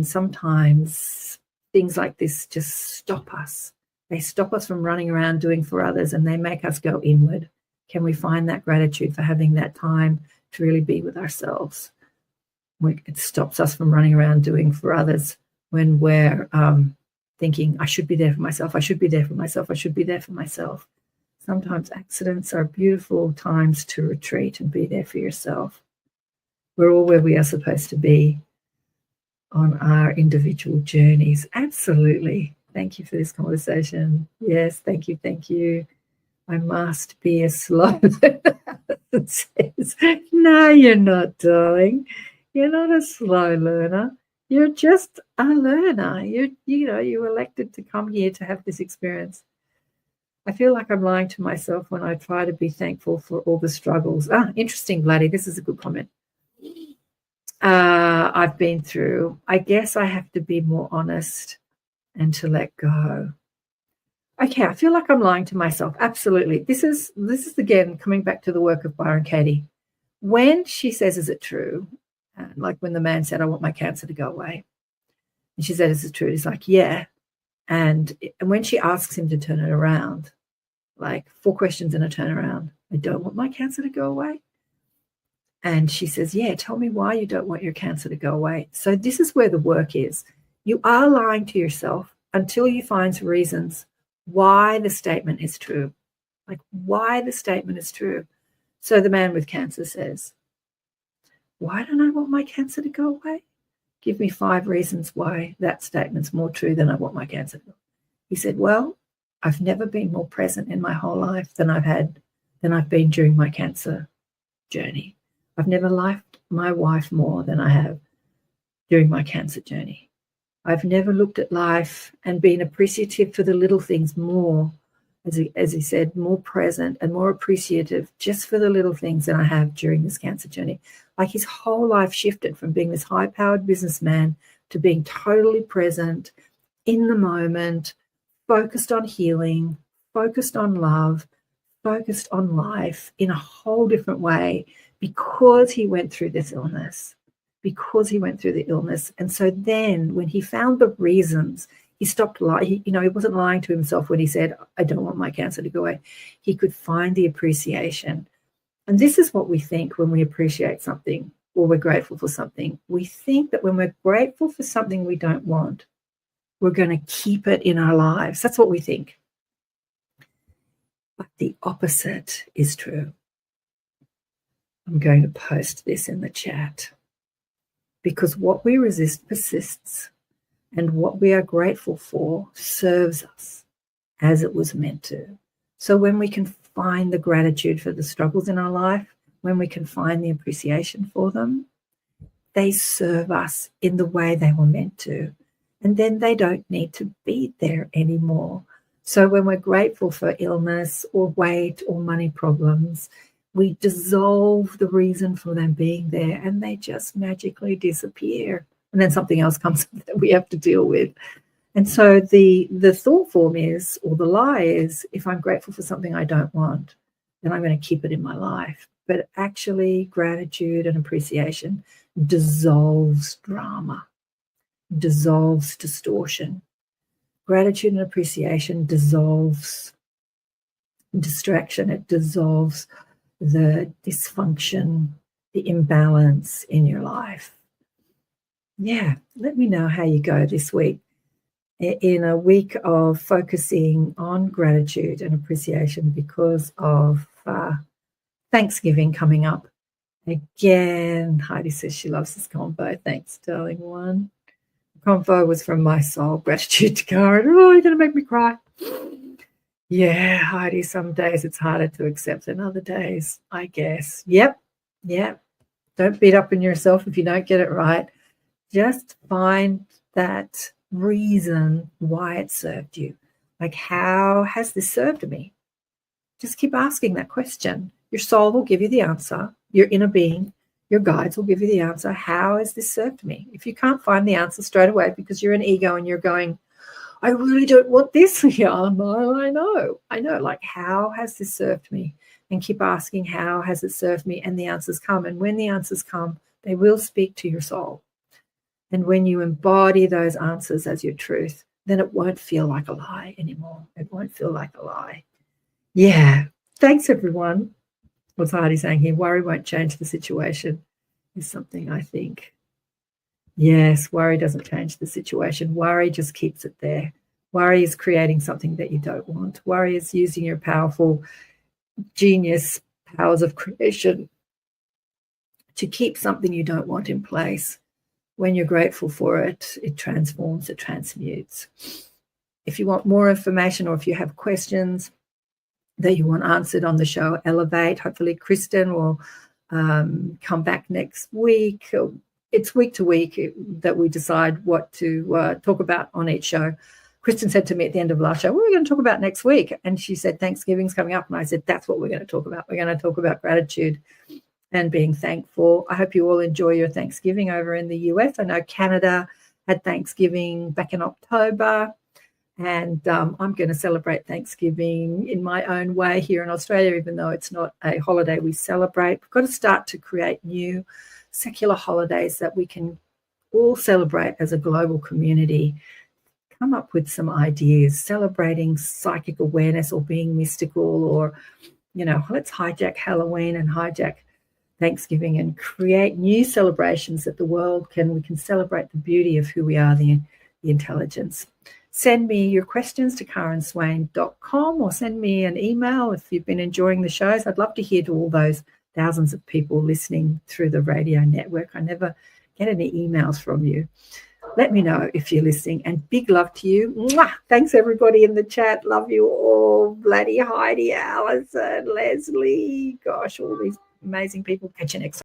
sometimes things like this just stop us. They stop us from running around doing for others, and they make us go inward. Can we find that gratitude for having that time to really be with ourselves? It stops us from running around doing for others when we're thinking, I should be there for myself, I should be there for myself, I should be there for myself. Sometimes accidents are beautiful times to retreat and be there for yourself. We're all where we are supposed to be on our individual journeys. Absolutely. Thank you for this conversation. Yes, thank you, thank you. I must be a slow learner. Says, no, you're not, darling. You're not a slow learner. You're just a learner. You elected to come here to have this experience. I feel like I'm lying to myself when I try to be thankful for all the struggles. Interesting, Vladdy. This is a good comment. I've been through. I guess I have to be more honest and to let go. Okay, I feel like I'm lying to myself. Absolutely. This is again coming back to the work of Byron Katie. When she says, is it true? Like when the man said, I want my cancer to go away. And she said, is it true? He's like, yeah. And when she asks him to turn it around, like 4 questions in a turnaround, I don't want my cancer to go away. And she says, yeah, tell me why you don't want your cancer to go away. So this is where the work is. You are lying to yourself until you find reasons why the statement is true, like why the statement is true. So the man with cancer says, why don't I want my cancer to go away? Give me 5 reasons why that statement's more true than I want my cancer to go away. He said, well, I've never been more present in my whole life than I've been during my cancer journey. I've never liked my wife more than I have during my cancer journey. I've never looked at life and been appreciative for the little things more, as he said, more present and more appreciative just for the little things than I have during this cancer journey. Like his whole life shifted from being this high-powered businessman to being totally present in the moment, focused on healing, focused on love, focused on life in a whole different way because he went through this illness. And so then when he found the reasons, he stopped lying. He wasn't lying to himself when he said, I don't want my cancer to go away. He could find the appreciation. And this is what we think when we appreciate something or we're grateful for something. We think that when we're grateful for something we don't want, we're going to keep it in our lives. That's what we think. But the opposite is true. I'm going to post this in the chat. Because what we resist persists, and what we are grateful for serves us as it was meant to. So when we can find the gratitude for the struggles in our life, when we can find the appreciation for them, they serve us in the way they were meant to. And then they don't need to be there anymore. So when we're grateful for illness or weight or money problems, we dissolve the reason for them being there and they just magically disappear. And then something else comes that we have to deal with. And so the thought form is, or the lie is, if I'm grateful for something I don't want, then I'm going to keep it in my life. But actually, gratitude and appreciation dissolves drama, dissolves distortion. Gratitude and appreciation dissolves distraction. It dissolves the dysfunction, the imbalance in your life. Yeah, let me know how you go this week. In a week of focusing on gratitude and appreciation because of Thanksgiving coming up. Again, Heidi says she loves this combo. Thanks, darling one. The combo was from my soul. Gratitude to Karen. Oh, you're going to make me cry. Yeah, Heidi, some days it's harder to accept than other days, I guess. Yep. Don't beat up on yourself if you don't get it right. Just find that reason why it served you. Like, how has this served me? Just keep asking that question. Your soul will give you the answer. Your inner being, your guides will give you the answer. How has this served me? If you can't find the answer straight away because you're an ego and you're going, I really don't want this. Yeah, I know. Like, how has this served me? And keep asking, how has it served me? And the answers come. And when the answers come, they will speak to your soul. And when you embody those answers as your truth, then it won't feel like a lie anymore. It won't feel like a lie. Yeah. Thanks, everyone. What's Heidi saying here? Worry won't change the situation is something I think. Yes, worry doesn't change the situation. Worry just keeps it there. Worry is creating something that you don't want. Worry is using your powerful genius powers of creation to keep something you don't want in place. When you're grateful for it, it transforms, it transmutes. If you want more information or if you have questions that you want answered on the show, Elevate, hopefully Kristen will come back next week. It's week to week that we decide what to talk about on each show. Kristen said to me at the end of last show, what are we going to talk about next week? And she said, Thanksgiving's coming up. And I said, that's what we're going to talk about. We're going to talk about gratitude and being thankful. I hope you all enjoy your Thanksgiving over in the US. I know Canada had Thanksgiving back in October. And I'm going to celebrate Thanksgiving in my own way here in Australia, even though it's not a holiday we celebrate. We've got to start to create new secular holidays that we can all celebrate as a global community. Come up with some ideas, celebrating psychic awareness or being mystical, or, let's hijack Halloween and hijack Thanksgiving and create new celebrations that we can celebrate the beauty of who we are, the intelligence. Send me your questions to karenswain.com or send me an email if you've been enjoying the shows. I'd love to hear to all those thousands of people listening through the radio network. I never get any emails from you. Let me know if you're listening, and big love to you. Mwah! Thanks, everybody in the chat. Love you all. Bloody Heidi, Alison, Leslie. Gosh, all these amazing people. Catch you next time.